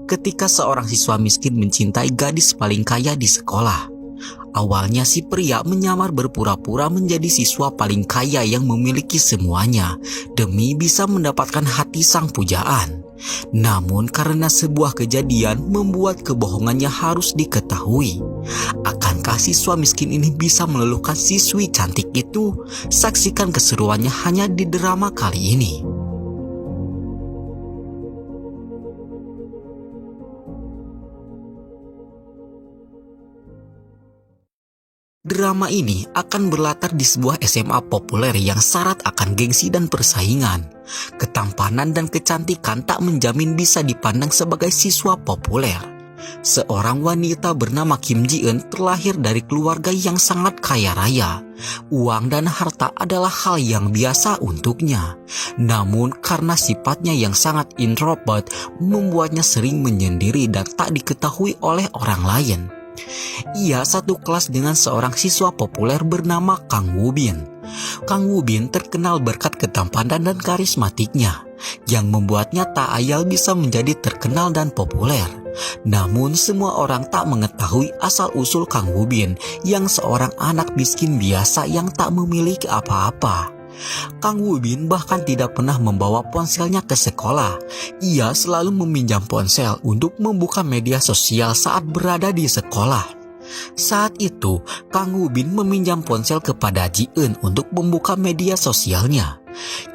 ketika seorang siswa miskin mencintai gadis paling kaya di sekolah. Awalnya si pria menyamar berpura-pura menjadi siswa paling kaya yang memiliki semuanya demi bisa mendapatkan hati sang pujaan. Namun karena sebuah kejadian membuat kebohongannya harus diketahui. Akankah siswa miskin ini bisa meluluhkan siswi cantik itu? Saksikan keseruannya hanya di drama kali ini. Drama ini akan berlatar di sebuah SMA populer yang syarat akan gengsi dan persaingan. Ketampanan dan kecantikan tak menjamin bisa dipandang sebagai siswa populer. Seorang wanita bernama Kim Ji-eun terlahir dari keluarga yang sangat kaya raya. Uang dan harta adalah hal yang biasa untuknya. Namun karena sifatnya yang sangat introvert membuatnya sering menyendiri dan tak diketahui oleh orang lain. Ia satu kelas dengan seorang siswa populer bernama Kang Woo-bin. Kang Woo-bin terkenal berkat ketampanan dan karismatiknya, yang membuatnya tak ayal bisa menjadi terkenal dan populer. Namun semua orang tak mengetahui asal-usul Kang Woo-bin yang seorang anak miskin biasa yang tak memiliki apa-apa. Kang Woo-bin bahkan tidak pernah membawa ponselnya ke sekolah. Ia selalu meminjam ponsel untuk membuka media sosial saat berada di sekolah. Saat itu, Kang Woo-bin meminjam ponsel kepada Ji-eun untuk membuka media sosialnya.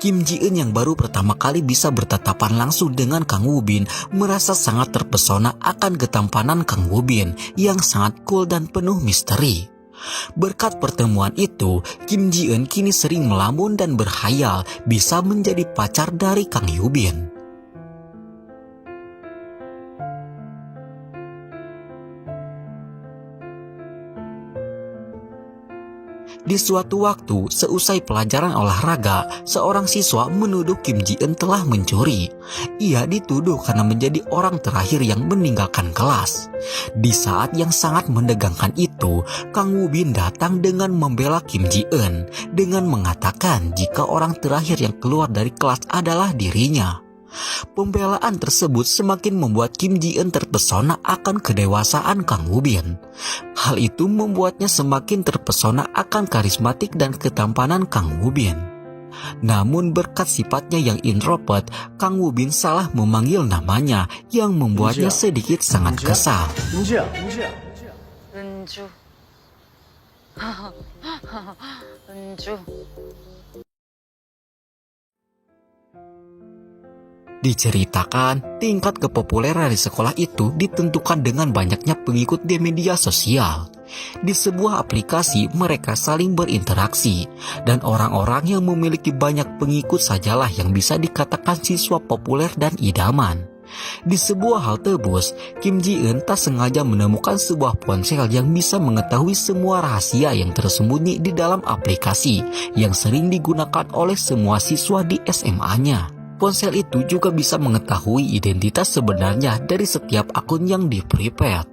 Kim Ji-eun yang baru pertama kali bisa bertatapan langsung dengan Kang Woo-bin merasa sangat terpesona akan ketampanan Kang Woo-bin yang sangat cool dan penuh misteri. Berkat pertemuan itu, Kim Ji-eun kini sering melamun dan berhayal bisa menjadi pacar dari Kang Yoo-bin. Di suatu waktu, seusai pelajaran olahraga, seorang siswa menuduh Kim Ji-eun telah mencuri. Ia dituduh karena menjadi orang terakhir yang meninggalkan kelas. Di saat yang sangat menegangkan itu, Kang Woo-bin datang dengan membela Kim Ji-eun dengan mengatakan jika orang terakhir yang keluar dari kelas adalah dirinya. Pembelaan tersebut semakin membuat Kim Ji-eun terpesona akan kedewasaan Kang Woo-bin. Hal itu membuatnya semakin terpesona akan karismatik dan ketampanan Kang Woo-bin. Namun berkat sifatnya yang introvert, Kang Woo-bin salah memanggil namanya yang membuatnya sedikit sangat kesal. 은주. 은주. Diceritakan, tingkat kepopuleran di sekolah itu ditentukan dengan banyaknya pengikut di media sosial. Di sebuah aplikasi, mereka saling berinteraksi, dan orang-orang yang memiliki banyak pengikut sajalah yang bisa dikatakan siswa populer dan idaman. Di sebuah halte bus, Kim Ji-eun tak sengaja menemukan sebuah ponsel yang bisa mengetahui semua rahasia yang tersembunyi di dalam aplikasi yang sering digunakan oleh semua siswa di SMA-nya. Ponsel itu juga bisa mengetahui identitas sebenarnya dari setiap akun yang di-prepare.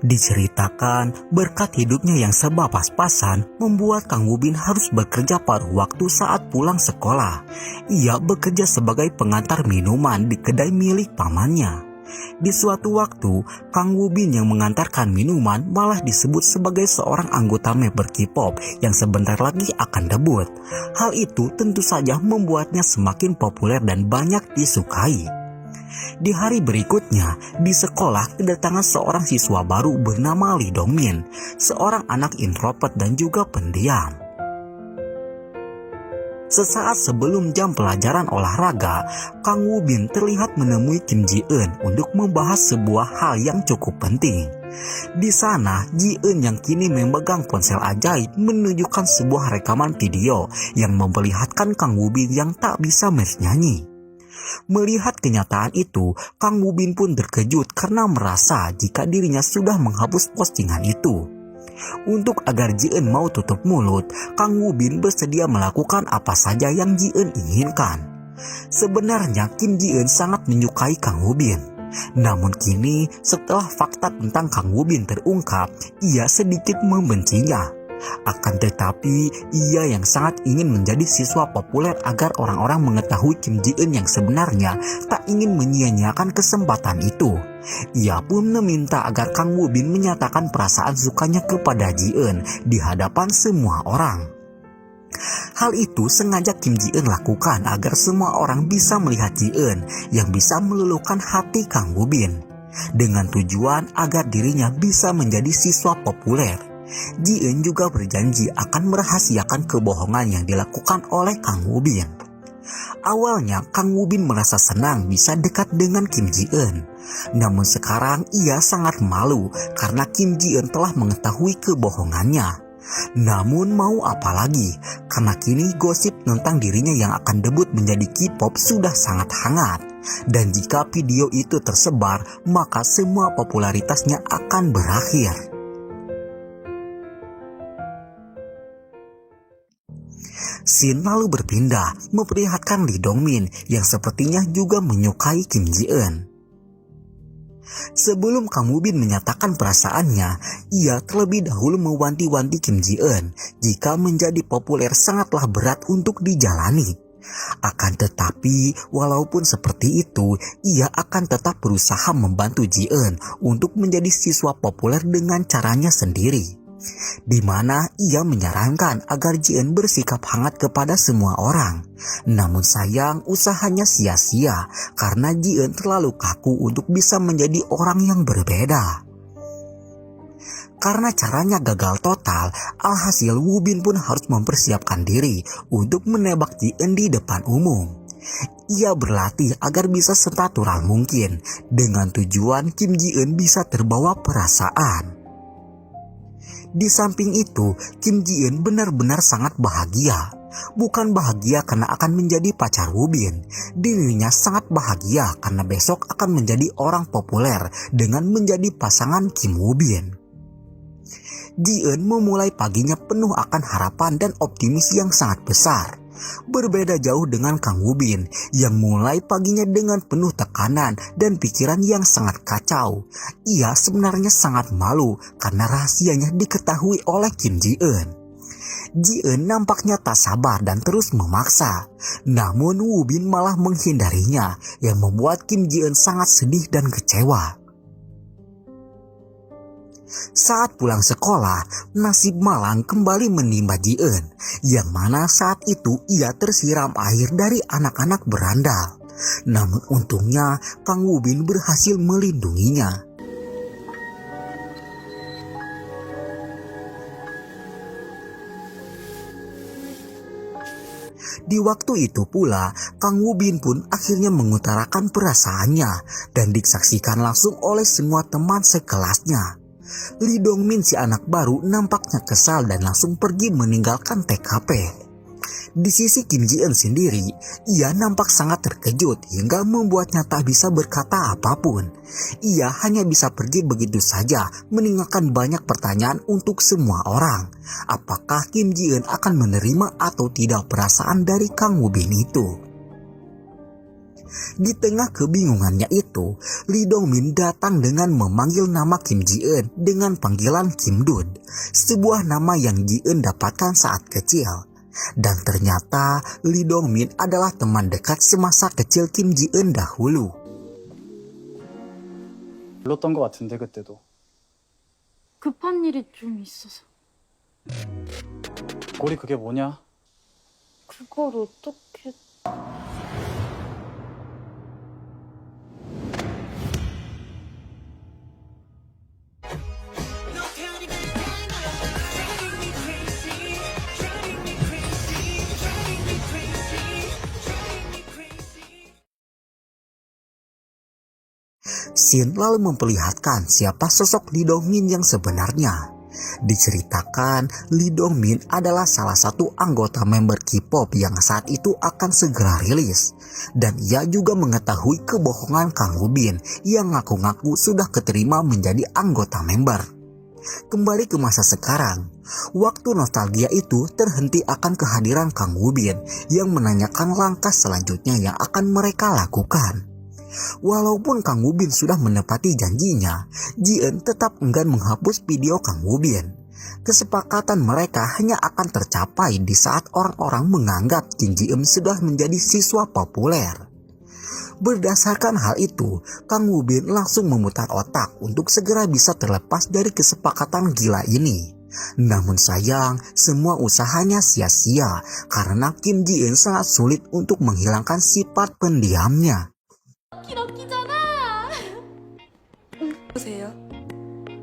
Diceritakan, berkat hidupnya yang serba pas-pasan, membuat Kang Woo-bin harus bekerja paruh waktu saat pulang sekolah. Ia bekerja sebagai pengantar minuman di kedai milik pamannya. Di suatu waktu, Kang Woo-bin yang mengantarkan minuman malah disebut sebagai seorang anggota member K-pop yang sebentar lagi akan debut. Hal itu tentu saja membuatnya semakin populer dan banyak disukai. Di hari berikutnya, di sekolah kedatangan seorang siswa baru bernama Lee Dong-min, seorang anak introvert dan juga pendiam. Sesaat sebelum jam pelajaran olahraga, Kang Woo-bin terlihat menemui Kim Ji-eun untuk membahas sebuah hal yang cukup penting. Di sana, Ji-eun yang kini memegang ponsel ajaib menunjukkan sebuah rekaman video yang memperlihatkan Kang Woo-bin yang tak bisa bernyanyi. Melihat kenyataan itu, Kang Woo-bin pun terkejut karena merasa jika dirinya sudah menghapus postingan itu. Untuk agar Ji-eun mau tutup mulut, Kang Woo-bin bersedia melakukan apa saja yang Ji-eun inginkan. Sebenarnya Kim Ji-eun sangat menyukai Kang Woo-bin. Namun kini setelah fakta tentang Kang Woo-bin terungkap, ia sedikit membencinya. Akan tetapi, ia yang sangat ingin menjadi siswa populer agar orang-orang mengetahui Kim Ji-eun yang sebenarnya tak ingin menyia-nyiakan kesempatan itu. Ia pun meminta agar Kang Woo-bin menyatakan perasaan sukanya kepada Ji-eun di hadapan semua orang. Hal itu sengaja Kim Ji-eun lakukan agar semua orang bisa melihat Ji-eun yang bisa meluluhkan hati Kang Woo-bin, dengan tujuan agar dirinya bisa menjadi siswa populer. Ji-eun juga berjanji akan merahasiakan kebohongan yang dilakukan oleh Kang Woo-bin. Awalnya Kang Woo-bin merasa senang bisa dekat dengan Kim Ji-eun. Namun sekarang ia sangat malu karena Kim Ji-eun telah mengetahui kebohongannya. Namun mau apa lagi, karena kini gosip tentang dirinya yang akan debut menjadi K-pop sudah sangat hangat. Dan jika video itu tersebar, maka semua popularitasnya akan berakhir. Scene lalu berpindah, memperlihatkan Lee Dong-min yang sepertinya juga menyukai Kim Ji-eun. Sebelum Kang Woo-bin menyatakan perasaannya, ia terlebih dahulu mewanti-wanti Kim Ji-eun jika menjadi populer sangatlah berat untuk dijalani. Akan tetapi, walaupun seperti itu, ia akan tetap berusaha membantu Ji-eun untuk menjadi siswa populer dengan caranya sendiri, di mana ia menyarankan agar Ji-eun bersikap hangat kepada semua orang. Namun sayang, usahanya sia-sia karena Ji-eun terlalu kaku untuk bisa menjadi orang yang berbeda. Karena caranya gagal total, alhasil Woo-bin pun harus mempersiapkan diri untuk menembak Ji-eun di depan umum. Ia berlatih agar bisa senatural mungkin, dengan tujuan Kim Ji-eun bisa terbawa perasaan. Di samping itu, Kim Ji-eun benar-benar sangat bahagia. Bukan bahagia karena akan menjadi pacar Woo-bin. Dirinya sangat bahagia karena besok akan menjadi orang populer dengan menjadi pasangan Kim Woo-bin. Ji-eun memulai paginya penuh akan harapan dan optimis yang sangat besar. Berbeda jauh dengan Kang Woo-bin yang mulai paginya dengan penuh tekanan dan pikiran yang sangat kacau. Ia sebenarnya sangat malu karena rahasianya diketahui oleh Kim Ji-eun. Ji-eun nampaknya tak sabar dan terus memaksa. Namun Woo-bin malah menghindarinya yang membuat Kim Ji-eun sangat sedih dan kecewa. Saat pulang sekolah, nasib malang kembali menimpa Ji-eun, yang mana saat itu ia tersiram air dari anak-anak berandal. Namun untungnya Kang Woo-bin berhasil melindunginya. Di waktu itu pula, Kang Woo-bin pun akhirnya mengutarakan perasaannya dan disaksikan langsung oleh semua teman sekelasnya. Lee Dong-min si anak baru nampaknya kesal dan langsung pergi meninggalkan TKP. Di sisi Kim Ji-eun sendiri, ia nampak sangat terkejut hingga membuatnya tak bisa berkata apapun. Ia hanya bisa pergi begitu saja, meninggalkan banyak pertanyaan untuk semua orang. Apakah Kim Ji-eun akan menerima atau tidak perasaan dari Kang Woo-bin itu? Di tengah kebingungannya itu, Lee Dong-min datang dengan memanggil nama Kim Ji-eun dengan panggilan Kim Dud, sebuah nama yang Ji-eun dapatkan saat kecil. Dan ternyata Lee Dong-min adalah teman dekat semasa kecil Kim Ji-eun dahulu. 불렀던 것 같은데 그때도. 급한 일이 좀 있어서. 고리 그게 뭐냐? 그걸 어떻게... Scene lalu memperlihatkan siapa sosok Lee Dong-min yang sebenarnya. Diceritakan, Lee Dong-min adalah salah satu anggota member K-pop yang saat itu akan segera rilis. Dan ia juga mengetahui kebohongan Kang Woo-bin yang ngaku-ngaku sudah keterima menjadi anggota member. Kembali ke masa sekarang, waktu nostalgia itu terhenti akan kehadiran Kang Woo-bin yang menanyakan langkah selanjutnya yang akan mereka lakukan. Walaupun Kang Woo-bin sudah menepati janjinya, Ji-eun tetap enggan menghapus video Kang Woo-bin. Kesepakatan mereka hanya akan tercapai di saat orang-orang menganggap Kim Ji-eun sudah menjadi siswa populer. Berdasarkan hal itu, Kang Woo-bin langsung memutar otak untuk segera bisa terlepas dari kesepakatan gila ini. Namun sayang, semua usahanya sia-sia karena Kim Ji-eun sangat sulit untuk menghilangkan sifat pendiamnya. 보세요.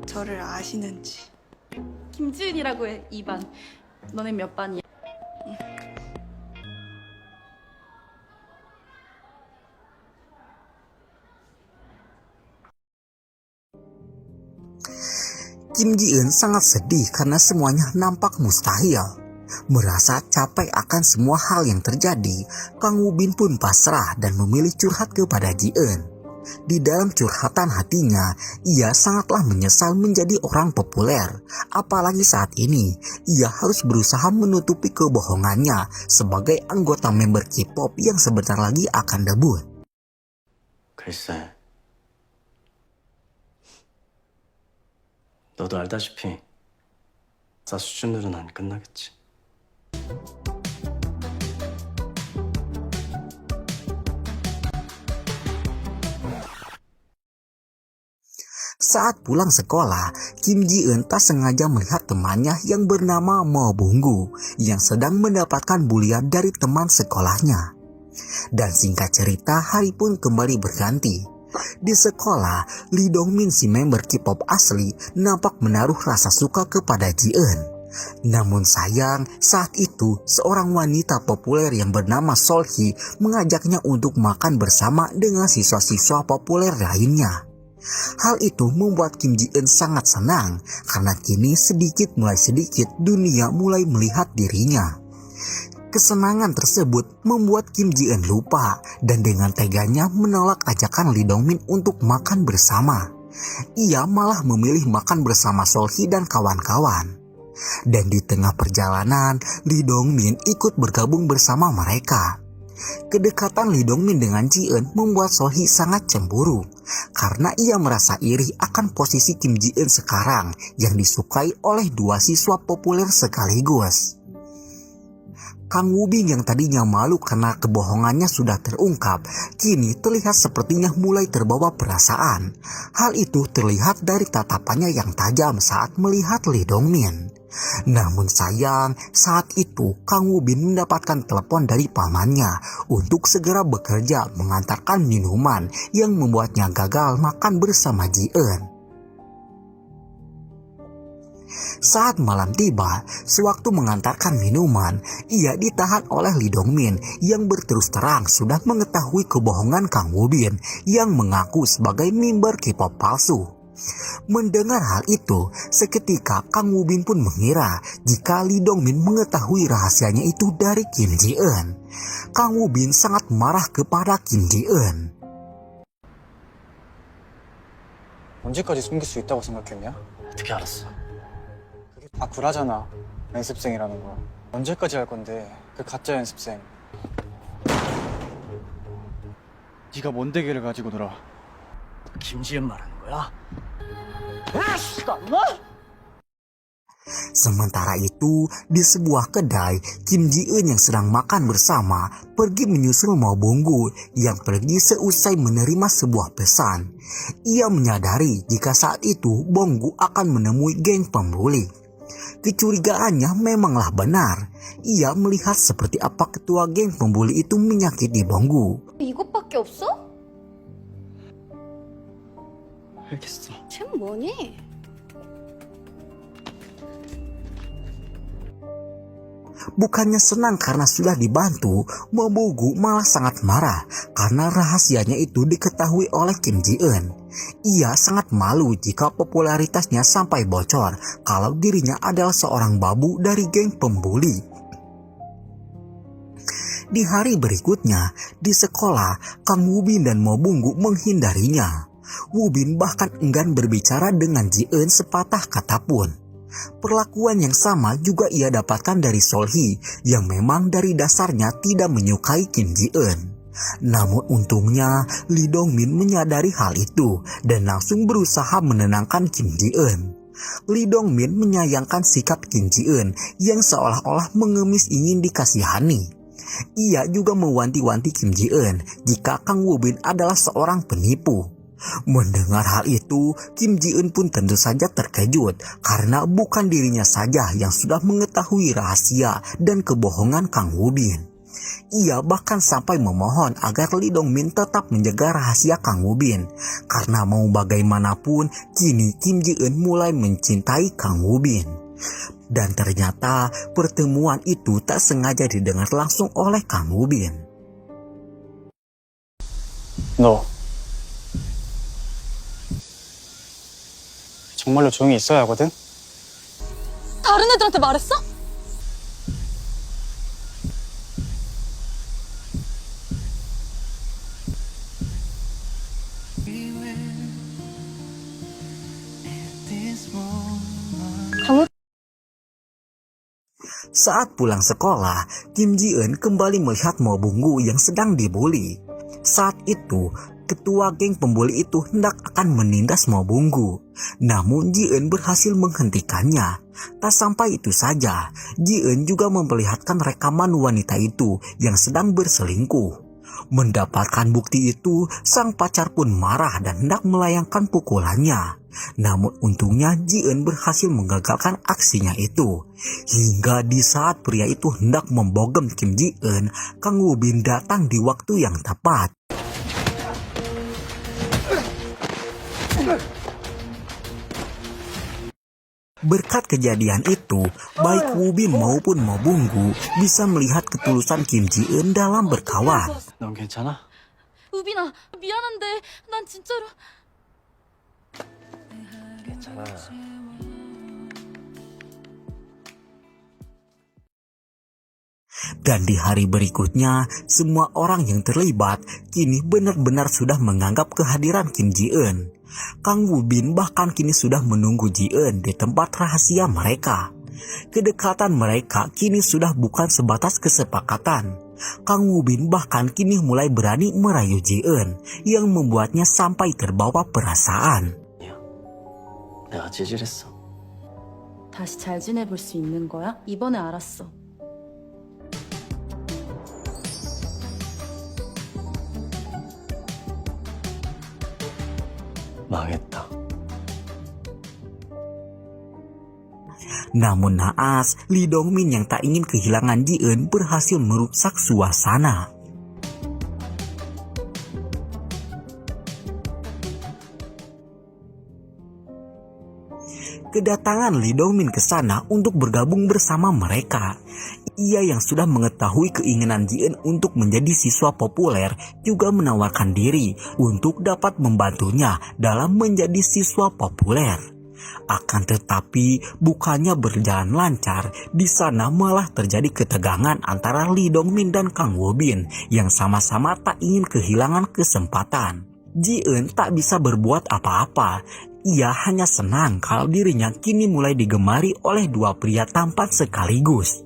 저를 아시는지. 김지은이라고 해, 2반. 너네 몇 반이야? Kim Ji-eun sangat sedih karena semuanya nampak mustahil. Merasa capek akan semua hal yang terjadi, Kang Woo-bin pun pasrah dan memilih curhat kepada Ji-eun. Di dalam curhatan hatinya, ia sangatlah menyesal menjadi orang populer. Apalagi saat ini, ia harus berusaha menutupi kebohongannya sebagai anggota member K-pop yang sebentar lagi akan debut. 글쎄, 너도 알다시피 자 수준으로는 안 끝나겠지. Saat pulang sekolah, Kim Ji-eun tak sengaja melihat temannya yang bernama Mo Bunggu yang sedang mendapatkan bulian dari teman sekolahnya. Dan singkat cerita, hari pun kembali berganti. Di sekolah, Lee Dong-min si member K-pop asli nampak menaruh rasa suka kepada Ji-eun. Namun sayang, saat itu seorang wanita populer yang bernama Sol-hee mengajaknya untuk makan bersama dengan siswa-siswa populer lainnya. Hal itu membuat Kim Ji-eun sangat senang karena kini sedikit dunia mulai melihat dirinya. Kesenangan tersebut membuat Kim Ji-eun lupa dan dengan teganya menolak ajakan Lee Dong-min untuk makan bersama. Ia malah memilih makan bersama Sol-hee dan kawan-kawan. Dan di tengah perjalanan, Lee Dong-min ikut bergabung bersama mereka. Kedekatan Lee Dong-min dengan Ji-eun membuat Sol-hee sangat cemburu karena ia merasa iri akan posisi Kim Ji-eun sekarang yang disukai oleh dua siswa populer sekaligus. Kang Woo-bin yang tadinya malu karena kebohongannya sudah terungkap, kini terlihat sepertinya mulai terbawa perasaan. Hal itu terlihat dari tatapannya yang tajam saat melihat Lee Dong-min. Namun sayang, saat itu Kang Woo-bin mendapatkan telepon dari pamannya untuk segera bekerja mengantarkan minuman yang membuatnya gagal makan bersama Ji-eun. Saat malam tiba, sewaktu mengantarkan minuman, ia ditahan oleh Lee Dong-min yang berterus terang sudah mengetahui kebohongan Kang Woo-bin yang mengaku sebagai member K-pop palsu. Mendengar hal itu, seketika Kang Woo-bin pun mengira jika Lee Dong-min mengetahui rahasianya itu dari Kim Ji-eun. Kang Woo-bin sangat marah kepada Kim Ji-eun. 언제까지 숨길 수 있다고 생각했냐? 어떻게 알았어? 그게 다 구라잖아. 연습생이라는 거. 언제까지 할 건데 그 가짜 연습생. 네가 뭔 대계를 가지고 놀아? 김지은 말하는 거야? Sementara itu, di sebuah kedai, Kim Ji-eun yang sedang makan bersama pergi menyusul Mo Bunggu yang pergi seusai menerima sebuah pesan. Ia menyadari jika saat itu Bonggu akan menemui geng pembuli. Kecurigaannya memanglah benar. Ia melihat seperti apa ketua geng pembuli itu menyakiti Bonggu. 이것밖에 없어? 알겠어. 쟤 뭐니? Bukannya senang karena sudah dibantu, Mo Bunggu malah sangat marah karena rahasianya itu diketahui oleh Kim Ji-eun. Ia sangat malu jika popularitasnya sampai bocor kalau dirinya adalah seorang babu dari geng pembuli. Di hari berikutnya, di sekolah, Kang Woo-bin dan Mo Bunggu menghindarinya. Woo-bin bahkan enggan berbicara dengan Ji-eun sepatah kata pun. Perlakuan yang sama juga ia dapatkan dari Sol-hee yang memang dari dasarnya tidak menyukai Kim Ji-eun. Namun untungnya Lee Dong-min menyadari hal itu dan langsung berusaha menenangkan Kim Ji-eun. Lee Dong-min menyayangkan sikap Kim Ji-eun yang seolah-olah mengemis ingin dikasihani. Ia juga mewanti-wanti Kim Ji-eun jika Kang Woo-bin adalah seorang penipu. Mendengar hal itu, Kim Ji-eun pun tentu saja terkejut karena bukan dirinya saja yang sudah mengetahui rahasia dan kebohongan Kang Woo-bin. Ia bahkan sampai memohon agar Lee Dong-min tetap menjaga rahasia Kang Woo-bin. Karena mau bagaimanapun, kini Kim Ji-eun mulai mencintai Kang Woo-bin. Dan ternyata pertemuan itu tak sengaja didengar langsung oleh Kang Woo-bin. 너 정말로 조용히 있어야 하거든? 다른 애들한테 말했어? Saat pulang sekolah, Kim Ji-eun kembali melihat Mo Bung-gu yang sedang dibully. Saat itu, ketua geng pembuli itu hendak akan menindas Mo Bung-gu. Namun Ji-eun berhasil menghentikannya. Tak sampai itu saja, Ji-eun juga memperlihatkan rekaman wanita itu yang sedang berselingkuh. Mendapatkan bukti itu, sang pacar pun marah dan hendak melayangkan pukulannya. Namun untungnya Ji-eun berhasil menggagalkan aksinya itu. Hingga di saat pria itu hendak membogem Kim Ji-eun, Kang Woo-bin datang di waktu yang tepat. Berkat kejadian itu, baik Woo-bin maupun Mo Bung-gu bisa melihat ketulusan Kim Ji-eun dalam berkawan. 넌 괜찮아? 우빈아, 미안한데 난 진짜로... 괜찮아. Dan di hari berikutnya, semua orang yang terlibat kini benar-benar sudah menganggap kehadiran Kim Ji-eun. Kang Woo-bin bahkan kini sudah menunggu Ji-eun di tempat rahasia mereka. Kedekatan mereka kini sudah bukan sebatas kesepakatan. Kang Woo-bin bahkan kini mulai berani merayu Ji-eun yang membuatnya sampai terbawa perasaan. 내가 찌질했어. 다시 잘 지내볼 수 있는 거야? 이번에 알았어. 망했다. Namun naas, Lee Dong-min yang tak ingin kehilangan Ji-eun berhasil merusak suasana. Kedatangan Lee Dong-min ke sana untuk bergabung bersama mereka. Ia yang sudah mengetahui keinginan Ji-eun untuk menjadi siswa populer juga menawarkan diri untuk dapat membantunya dalam menjadi siswa populer. Akan tetapi bukannya berjalan lancar, di sana malah terjadi ketegangan antara Lee Dong-min dan Kang Woo-bin yang sama-sama tak ingin kehilangan kesempatan. Ji-eun tak bisa berbuat apa-apa. Ia hanya senang kalau dirinya kini mulai digemari oleh dua pria tampan sekaligus.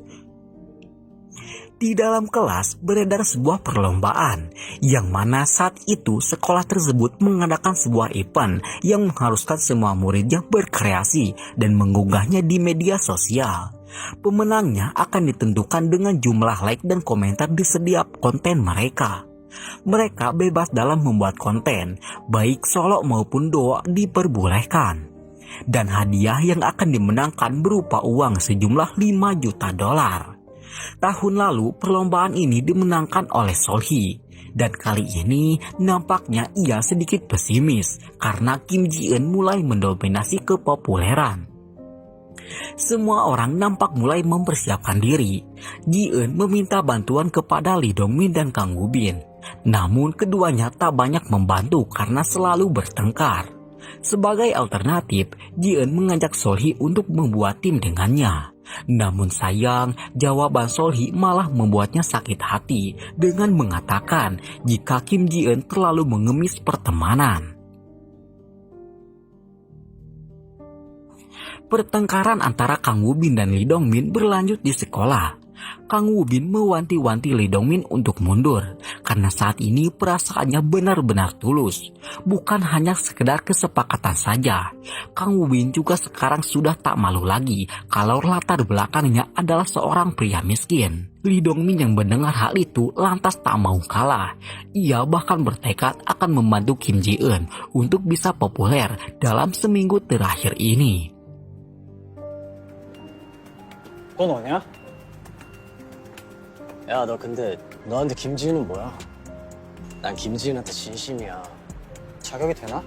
Di dalam kelas beredar sebuah perlombaan, yang mana saat itu sekolah tersebut mengadakan sebuah event yang mengharuskan semua muridnya berkreasi dan mengunggahnya di media sosial. Pemenangnya akan ditentukan dengan jumlah like dan komentar di setiap konten mereka. Mereka bebas dalam membuat konten, baik solo maupun duo diperbolehkan. Dan hadiah yang akan dimenangkan berupa uang sejumlah 5 juta dolar. Tahun lalu perlombaan ini dimenangkan oleh Solhee. Dan kali ini nampaknya ia sedikit pesimis karena Kim Ji-eun mulai mendominasi kepopuleran. Semua orang nampak mulai mempersiapkan diri. Ji-eun meminta bantuan kepada Lee Dong-min dan Kang Woo-bin. Namun keduanya tak banyak membantu karena selalu bertengkar. Sebagai alternatif, Ji-eun mengajak Solhee untuk membuat tim dengannya. Namun sayang, jawaban Solhee malah membuatnya sakit hati dengan mengatakan jika Kim Ji-eun terlalu mengemis pertemanan. Pertengkaran antara Kang Woo-bin dan Lee Dong-min berlanjut di sekolah. Kang Woo-bin mewanti-wanti Lee Dong-min untuk mundur karena saat ini perasaannya benar-benar tulus. Bukan hanya sekedar kesepakatan saja. Kang Woo-bin juga sekarang sudah tak malu lagi kalau latar belakangnya adalah seorang pria miskin. Lee Dong-min yang mendengar hal itu lantas tak mau kalah. Ia bahkan bertekad akan membantu Kim Ji-eun untuk bisa populer dalam seminggu terakhir ini. 또 너냐? 야, 너 근데 너한테 김지은은 뭐야? 난 김지은한테 진심이야. 자격이 되나?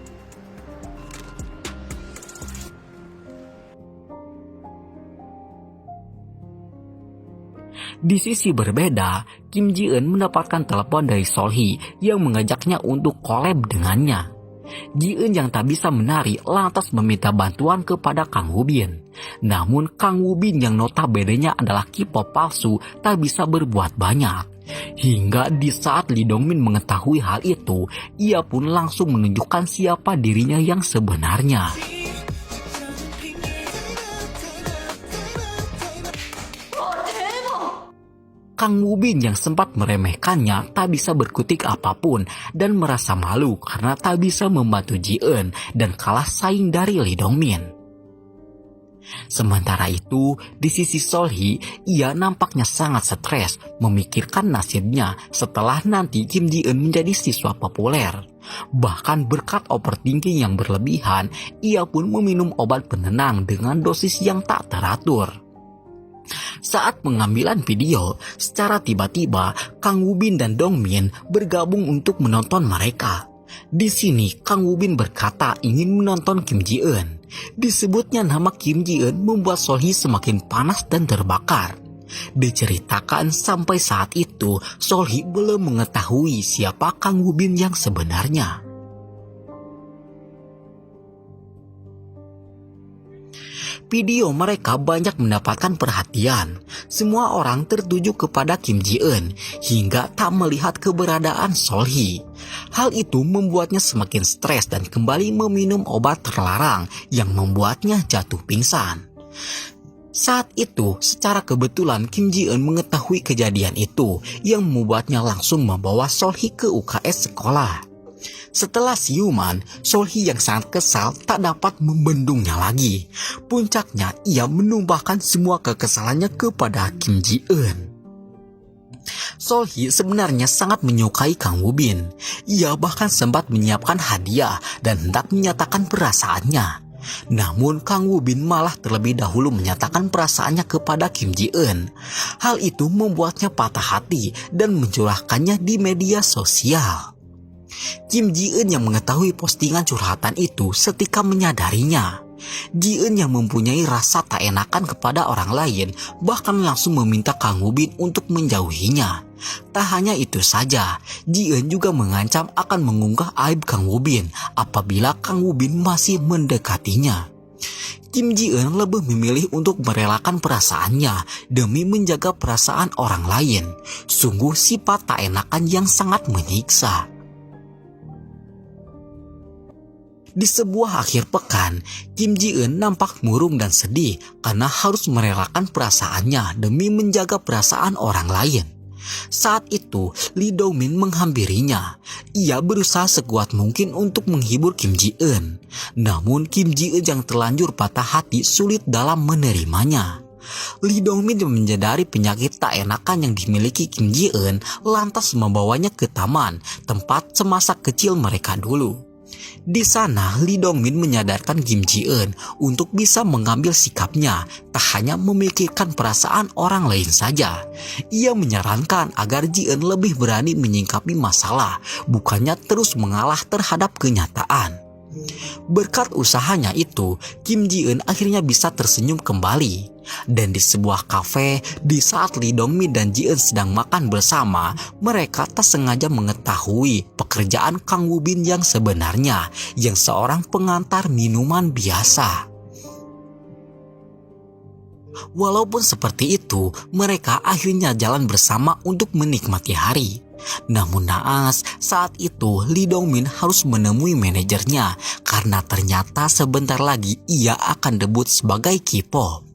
Di sisi berbeda, Kim Ji-eun mendapatkan telepon dari Sol-hee yang mengajaknya untuk collab dengannya. Ji-eun yang tak bisa menari lantas meminta bantuan kepada Kang Woo-bin. Namun Kang Woo-bin yang notabene-nya adalah K-pop palsu tak bisa berbuat banyak. Hingga di saat Lee Dong-min mengetahui hal itu, ia pun langsung menunjukkan siapa dirinya yang sebenarnya. Kang Woo-bin yang sempat meremehkannya tak bisa berkutik apapun dan merasa malu karena tak bisa membantu Ji-eun dan kalah saing dari Lee Dong-min. Sementara itu, di sisi Sol-hee, ia nampaknya sangat stres memikirkan nasibnya setelah nanti Kim Ji-eun menjadi siswa populer. Bahkan berkat overthinking yang berlebihan, ia pun meminum obat penenang dengan dosis yang tak teratur. Saat pengambilan video, secara tiba-tiba Kang Woo-bin dan Dong-min bergabung untuk menonton mereka. Di sini Kang Woo-bin berkata ingin menonton Kim Ji-eun. Disebutnya nama Kim Ji-eun membuat Sol-hee semakin panas dan terbakar. Diceritakan sampai saat itu Sol-hee belum mengetahui siapa Kang Woo-bin yang sebenarnya. Video mereka banyak mendapatkan perhatian. Semua orang tertuju kepada Kim Ji-eun hingga tak melihat keberadaan Sol-hee. Hal itu membuatnya semakin stres dan kembali meminum obat terlarang yang membuatnya jatuh pingsan. Saat itu, secara kebetulan Kim Ji-eun mengetahui kejadian itu yang membuatnya langsung membawa Sol-hee ke UKS sekolah. Setelah siuman, Sol-hee yang sangat kesal tak dapat membendungnya lagi. Puncaknya, ia menumpahkan semua kekesalannya kepada Kim Ji-eun. Sol-hee sebenarnya sangat menyukai Kang Woo-bin. Ia bahkan sempat menyiapkan hadiah dan hendak menyatakan perasaannya. Namun Kang Woo-bin malah terlebih dahulu menyatakan perasaannya kepada Kim Ji-eun. Hal itu membuatnya patah hati dan mencurahkannya di media sosial. Kim Ji-eun yang mengetahui postingan curhatan itu setika menyadarinya. Ji-eun yang mempunyai rasa tak enakan kepada orang lain bahkan langsung meminta Kang Woo-bin untuk menjauhinya. Tak hanya itu saja, Ji-eun juga mengancam akan mengunggah aib Kang Woo-bin apabila Kang Woo-bin masih mendekatinya. Kim Ji-eun lebih memilih untuk merelakan perasaannya demi menjaga perasaan orang lain. Sungguh sifat tak enakan yang sangat menyiksa. Di sebuah akhir pekan, Kim Ji-eun nampak murung dan sedih karena harus merelakan perasaannya demi menjaga perasaan orang lain. Saat itu, Lee Dong-min menghampirinya. Ia berusaha sekuat mungkin untuk menghibur Kim Ji-eun. Namun Kim Ji-eun yang terlanjur patah hati sulit dalam menerimanya. Lee Dong-min yang menyadari penyakit tak enakan yang dimiliki Kim Ji-eun lantas membawanya ke taman, tempat semasa kecil mereka dulu. Di sana, Lee Dong-min menyadarkan Kim Ji-eun untuk bisa mengambil sikapnya, tak hanya memikirkan perasaan orang lain saja. Ia menyarankan agar Ji-eun lebih berani menyingkapi masalah, bukannya terus mengalah terhadap kenyataan. Berkat usahanya itu, Kim Ji-eun akhirnya bisa tersenyum kembali. Dan di sebuah kafe, di saat Lee Dong-min dan Ji-eun sedang makan bersama, mereka tak sengaja mengetahui pekerjaan Kang Woo-bin yang sebenarnya, yang seorang pengantar minuman biasa. Walaupun seperti itu, mereka akhirnya jalan bersama untuk menikmati hari. Namun naas, saat itu Lee Dong-min harus menemui manajernya karena ternyata sebentar lagi ia akan debut sebagai K-pop.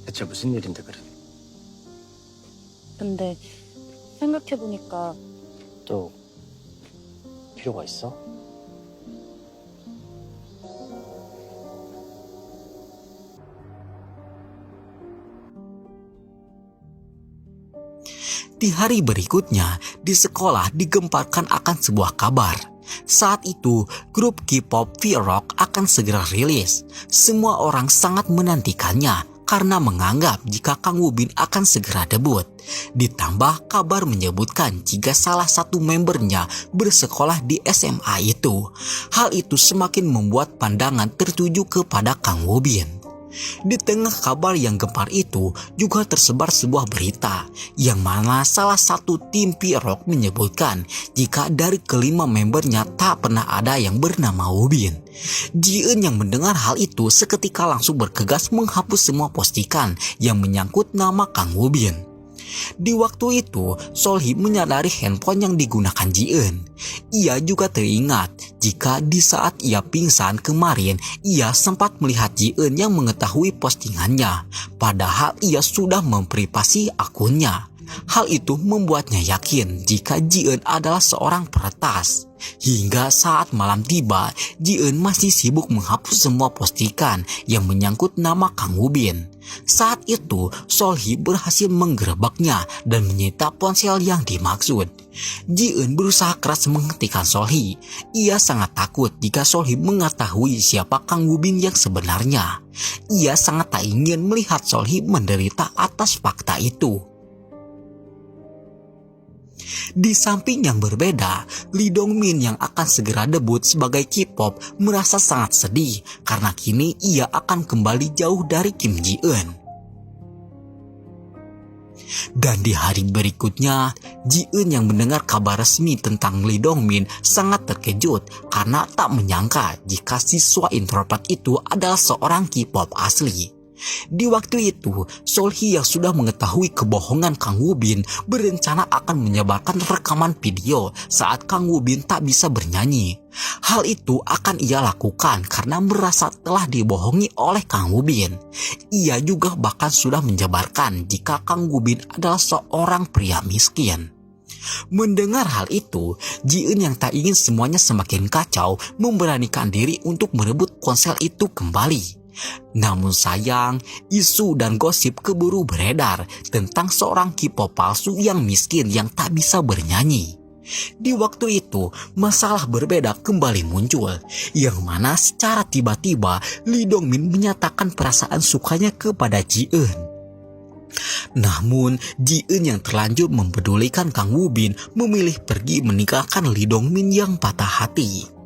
대체 무슨 일인데 그래? 근데 생각해보니까 또 필요가 있어? Di hari berikutnya, di sekolah digemparkan akan sebuah kabar. Saat itu, grup K-pop V-Rock akan segera rilis. Semua orang sangat menantikannya karena menganggap jika Kang Woo-bin akan segera debut. Ditambah kabar menyebutkan jika salah satu membernya bersekolah di SMA itu. Hal itu semakin membuat pandangan tertuju kepada Kang Woo-bin. Di tengah kabar yang gempar itu juga tersebar sebuah berita yang mana salah satu tim V-Rock menyebutkan jika dari kelima membernya tak pernah ada yang bernama Woo-bin. Ji-eun yang mendengar hal itu seketika langsung bergegas menghapus semua postingan yang menyangkut nama Kang Woo-bin. Di waktu itu, Solhee menyadari handphone yang digunakan Ji-eun. Ia juga teringat jika di saat ia pingsan kemarin, ia sempat melihat Ji-eun yang mengetahui postingannya, padahal ia sudah memprivasi akunnya. Hal itu membuatnya yakin jika Ji-eun adalah seorang peretas. Hingga saat malam tiba, Ji-eun masih sibuk menghapus semua postingan yang menyangkut nama Kang Woo-bin. Saat itu, Solhee berhasil menggerebeknya dan menyita ponsel yang dimaksud. Ji-eun berusaha keras menghentikan Solhee. Ia sangat takut jika Solhee mengetahui siapa Kang Woo-bin yang sebenarnya. Ia sangat tak ingin melihat Solhee menderita atas fakta itu. Di samping yang berbeda, Lee Dong-min yang akan segera debut sebagai K-pop merasa sangat sedih karena kini ia akan kembali jauh dari Kim Ji-eun. Dan di hari berikutnya, Ji-eun yang mendengar kabar resmi tentang Lee Dong-min sangat terkejut karena tak menyangka jika siswa introvert itu adalah seorang K-pop asli. Di waktu itu, Solhee yang sudah mengetahui kebohongan Kang Woo-bin berencana akan menyebarkan rekaman video saat Kang Woo-bin tak bisa bernyanyi. Hal itu akan ia lakukan karena merasa telah dibohongi oleh Kang Woo-bin. Ia juga bahkan sudah menjabarkan jika Kang Woo-bin adalah seorang pria miskin. Mendengar hal itu, Ji-eun yang tak ingin semuanya semakin kacau memberanikan diri untuk merebut ponsel itu kembali. Namun sayang, isu dan gosip keburu beredar tentang seorang K-pop palsu yang miskin yang tak bisa bernyanyi. Di waktu itu, masalah berbeda kembali muncul, yang mana secara tiba-tiba Lee Dong-min menyatakan perasaan sukanya kepada Ji-eun. Namun, Ji-eun yang terlanjur mempedulikan Kang Woo-bin memilih pergi meninggalkan Lee Dong-min yang patah hati.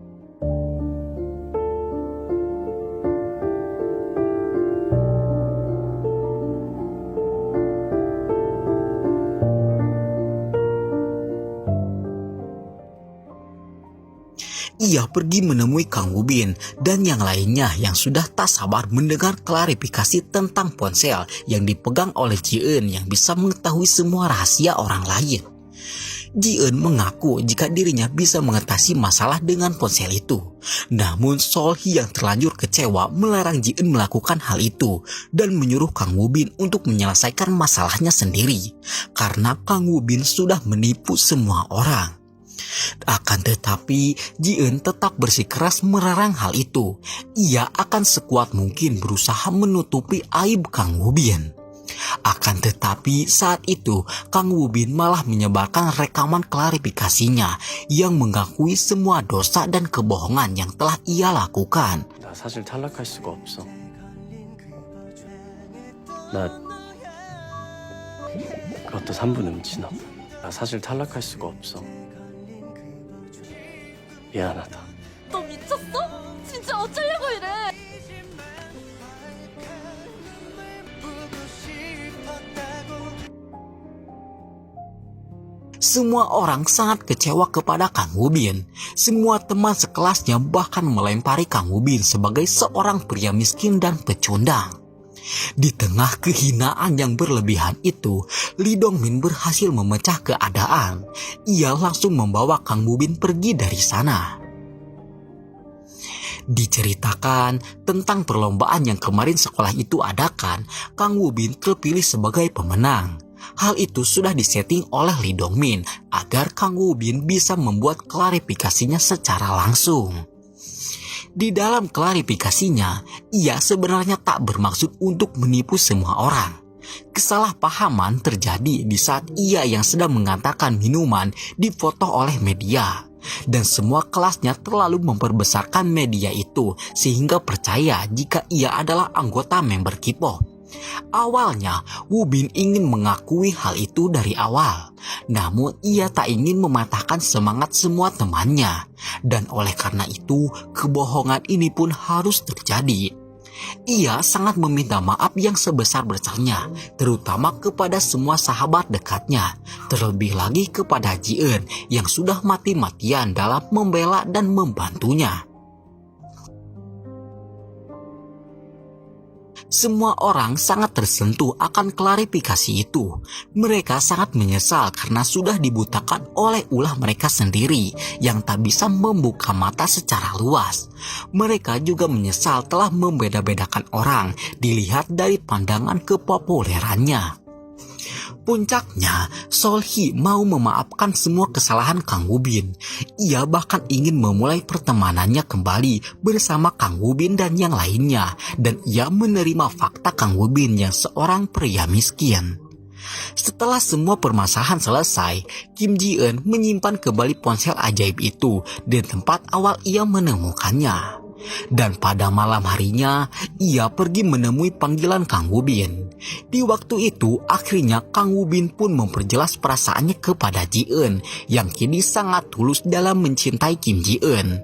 Ia pergi menemui Kang Woo-bin dan yang lainnya yang sudah tak sabar mendengar klarifikasi tentang ponsel yang dipegang oleh Ji-eun yang bisa mengetahui semua rahasia orang lain. Ji-eun mengaku jika dirinya bisa mengatasi masalah dengan ponsel itu. Namun Solhee yang terlanjur kecewa melarang Ji-eun melakukan hal itu dan menyuruh Kang Woo-bin untuk menyelesaikan masalahnya sendiri karena Kang Woo-bin sudah menipu semua orang. Akan tetapi, Ji-eun tetap bersikeras melarang hal itu. Ia akan sekuat mungkin berusaha menutupi aib Kang Woo-bin. Akan tetapi saat itu, Kang Woo-bin malah menyebarkan rekaman klarifikasinya yang mengakui semua dosa dan kebohongan yang telah ia lakukan. 나 사실 탈락할 수가 없어. 나 그것도 3분 음치나. 나 사실 탈락할 수가 없어. 미안하다. 너 미쳤어? 진짜 어쩌려고 이래? Semua orang sangat kecewa kepada Kang Woo-bin. Semua teman sekelasnya bahkan melempari Kang Woo-bin sebagai seorang pria miskin dan pecundang. Di tengah kehinaan yang berlebihan itu, Lee Dong-min berhasil memecah keadaan. Ia langsung membawa Kang Woo-bin pergi dari sana. Diceritakan tentang perlombaan yang kemarin sekolah itu adakan, Kang Woo-bin terpilih sebagai pemenang. Hal itu sudah disetting oleh Lee Dong-min agar Kang Woo-bin bisa membuat klarifikasinya secara langsung. Di dalam klarifikasinya, ia sebenarnya tak bermaksud untuk menipu semua orang. Kesalahpahaman terjadi di saat ia yang sedang mengantarkan minuman difoto oleh media. Dan semua kelasnya terlalu memperbesarkan media itu sehingga percaya jika ia adalah anggota member K-pop. Awalnya, Woo-bin ingin mengakui hal itu dari awal. Namun ia tak ingin mematahkan semangat semua temannya. Dan oleh karena itu, kebohongan ini pun harus terjadi. Ia sangat meminta maaf yang sebesar-besarnya, terutama kepada semua sahabat dekatnya, terlebih lagi kepada Ji-eun yang sudah mati-matian dalam membela dan membantunya. Semua orang sangat tersentuh akan klarifikasi itu. Mereka sangat menyesal karena sudah dibutakan oleh ulah mereka sendiri yang tak bisa membuka mata secara luas. Mereka juga menyesal telah membeda-bedakan orang dilihat dari pandangan kepopulerannya. Puncaknya, Sol-hee mau memaafkan semua kesalahan Kang Woo-bin. Ia bahkan ingin memulai pertemanannya kembali bersama Kang Woo-bin dan yang lainnya. Dan ia menerima fakta Kang Woo-bin yang seorang pria miskin. Setelah semua permasalahan selesai, Kim Ji-eun menyimpan kembali ponsel ajaib itu di tempat awal ia menemukannya. Dan pada malam harinya, ia pergi menemui panggilan Kang Woo-bin. Di waktu itu, akhirnya Kang Woo-bin pun memperjelas perasaannya kepada Ji-eun yang kini sangat tulus dalam mencintai Kim Ji-eun.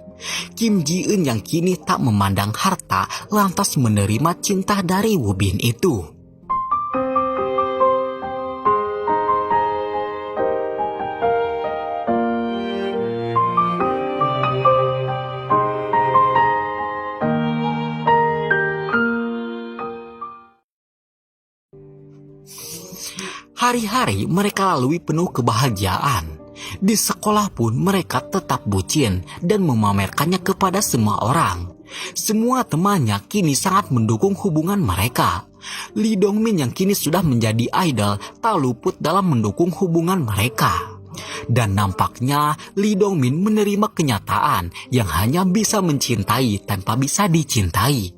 Kim Ji-eun yang kini tak memandang harta lantas menerima cinta dari Woo-bin itu. Hari-hari mereka lalui penuh kebahagiaan. Di sekolah pun mereka tetap bucin dan memamerkannya kepada semua orang. Semua temannya kini sangat mendukung hubungan mereka. Lee Dong-min yang kini sudah menjadi idol tak luput dalam mendukung hubungan mereka. Dan nampaknya Lee Dong-min menerima kenyataan yang hanya bisa mencintai tanpa bisa dicintai.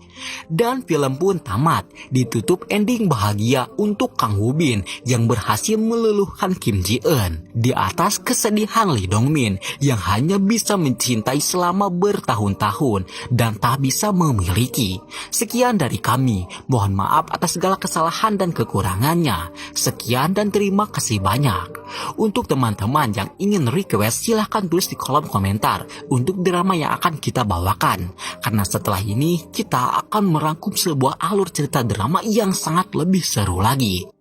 Dan film pun tamat, ditutup ending bahagia untuk Kang Woo-bin yang berhasil meluluhkan Kim Ji-eun di atas kesedihan Lee Dong-min yang hanya bisa mencintai selama bertahun-tahun dan tak bisa memiliki. Sekian dari kami, mohon maaf atas segala kesalahan dan kekurangannya. Sekian dan terima kasih banyak. Untuk teman-teman yang ingin request, silahkan tulis di kolom komentar untuk drama yang akan kita bawakan. Karena setelah ini kita akan merangkum sebuah alur cerita drama yang sangat lebih seru lagi.